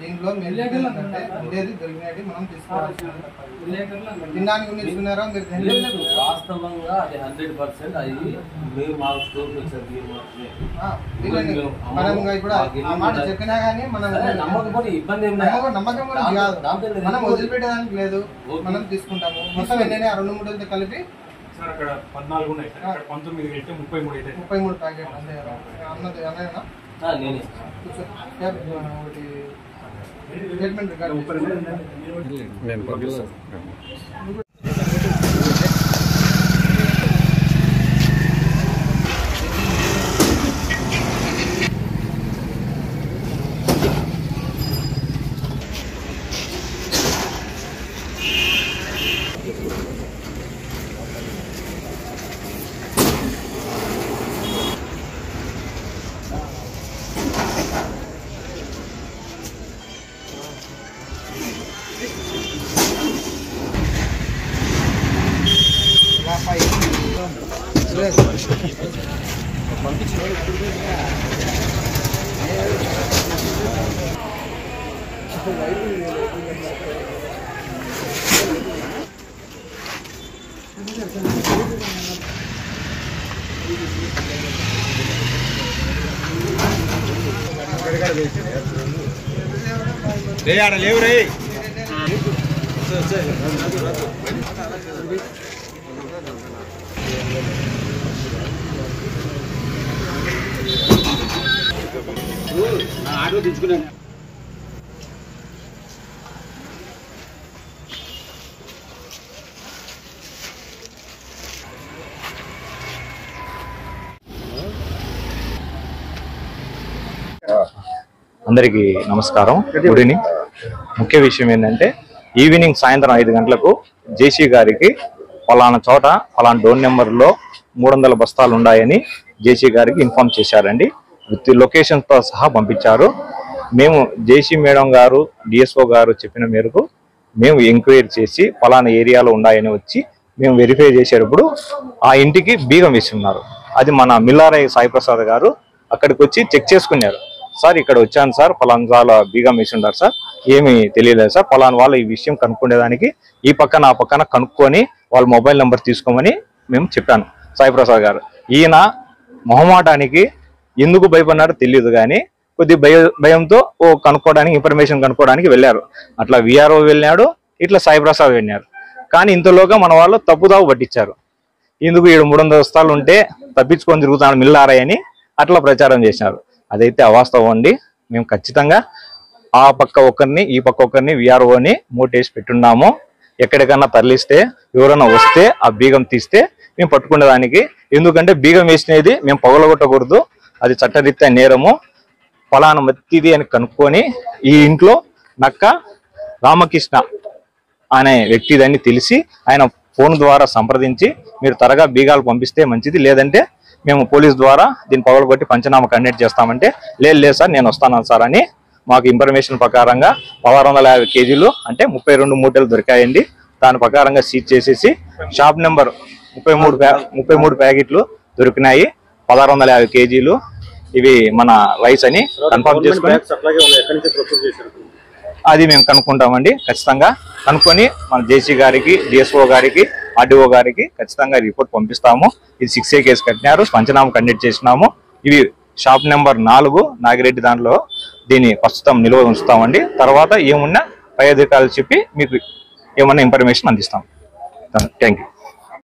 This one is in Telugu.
దీంట్లో ఉండేది దొరికినది మనం తీసుకోవాలి. తినడానికి నిలుచున్నారా మీరు? వాస్తవంగా అది 100% అది మీరు మాకు స్టోర్ మనం ఇప్పుడు ఆ మాట చెప్పినా కానీ మనం నమ్మకం కూడా కాదు, మనం వదిలిపెట్టడానికి లేదు, మనం తీసుకుంటాము. మొత్తం ఎన్నైనా 2-3 కలిపి సార్ అక్కడ 14 ఉన్నాయి, 19 అయితే 33 అయితే 33 ప్యాకెట్ అంతే అన్నది అన్నయ్యనా స్టేట్మెంట్ లేవు రే ఆటో తెచ్చుకున్నాను. అందరికీ నమస్కారం. Good evening. ముఖ్య విషయం ఏంటంటే ఈవినింగ్ సాయంత్రం 5 గంటలకు జేసీ గారికి ఫలానా చోట ఫలానా డోర్ నెంబర్లో 300 బస్తాలు ఉన్నాయని జేసీ గారికి ఇన్ఫార్మ్ చేశారండి. విత్ లొకేషన్తో సహా పంపించారు. మేము జేసీ మేడం గారు డిఎస్ఓ గారు చెప్పిన మేరకు మేము ఎంక్వైరీ చేసి ఫలానా ఏరియాలో ఉన్నాయని వచ్చి మేము వెరిఫై చేసేటప్పుడు ఆ ఇంటికి బీగం వేసి ఉన్నారు. అది మన మిల్లారయ్య సాయి ప్రసాద్ గారు అక్కడికి వచ్చి చెక్ చేసుకున్నారు. సార్ ఇక్కడ వచ్చాను సార్, ఫలానా వాళ్ళ బీగం వేసి ఉన్నారు సార్, ఏమీ తెలియలేదు సార్, ఫలానా వాళ్ళు ఈ విషయం కనుక్కునేదానికి ఈ పక్కన ఆ పక్కన కనుక్కొని వాళ్ళ మొబైల్ నెంబర్ తీసుకోమని మేము చెప్పాను సాయి ప్రసాద్ గారు. ఈయన మొహమాటానికి ఎందుకు భయపడినారో తెలియదు కానీ కొద్ది భయంతో కనుక్కోవడానికి ఇన్ఫర్మేషన్ కనుక్కోవడానికి వెళ్ళారు. అట్లా విఆర్ఓ వెళ్ళాడు, ఇట్లా సాయి ప్రసాద్ వెళ్ళారు. కానీ ఇంతలోగా మన వాళ్ళు తప్పుదావు పట్టించారు. ఇందుకు 300 బస్తాలు ఉంటే తప్పించుకొని తిరుగుతాను మిల్లారయ్య అని అట్లా ప్రచారం చేశారు. అదైతే అవాస్తవం అండి. మేము ఖచ్చితంగా ఆ పక్క ఒకరిని ఈ పక్క ఒకరిని విఆర్ఓని మోటేసి పెట్టున్నాము. ఎక్కడికన్నా తరలిస్తే ఎవరైనా వస్తే ఆ బీగం తీస్తే మేము పట్టుకునేదానికి. ఎందుకంటే బీగం వేసినది మేము పగలగొట్టకూడదు, అది చట్టరీత్యా నేరము. ఫలానా మత్తిది అని కనుక్కొని ఈ ఇంట్లో నక్క రామకృష్ణ అనే వ్యక్తిదని తెలిసి ఆయన ఫోన్ ద్వారా సంప్రదించి మీరు త్వరగా బీగాలు పంపిస్తే మంచిది, లేదంటే మేము పోలీస్ ద్వారా దీన్ని పగలగొట్టి పంచనామా కండక్ట్ చేస్తామంటే లేదు సార్ నేను వస్తాను సార్ అని మాకు ఇన్ఫర్మేషన్ ప్రకారంగా 1650 కేజీలు అంటే 32 మూటలు దొరికాయండి. దాని ప్రకారంగా సీజ్ చేసేసి షాప్ నెంబర్ 33 ప్యాకెట్లు దొరికినాయి. 1650 కేజీలు ఇవి మన రైస్ అని కన్ఫర్మ్ చేసుకుని అది మేము కనుక్కుంటామండి. ఖచ్చితంగా కనుక్కొని మన జేసీ గారికి డిఎస్ఓ గారికి ఆర్డీఓ గారికి ఖచ్చితంగా రిపోర్ట్ పంపిస్తాము. ఇది 6A కేసు కట్టినారు, పంచనామా కండక్ట్ చేసినాము. ఇవి షాప్ నెంబర్ 4 నాగిరెడ్డి దాంట్లో దీన్ని ప్రస్తుతం నిల్వ ఉంచుతామండి. తర్వాత ఏమున్నా పై అధికారులు చెప్పి మీకు ఏమన్నా ఇన్ఫర్మేషన్ అందిస్తాం. Thank you.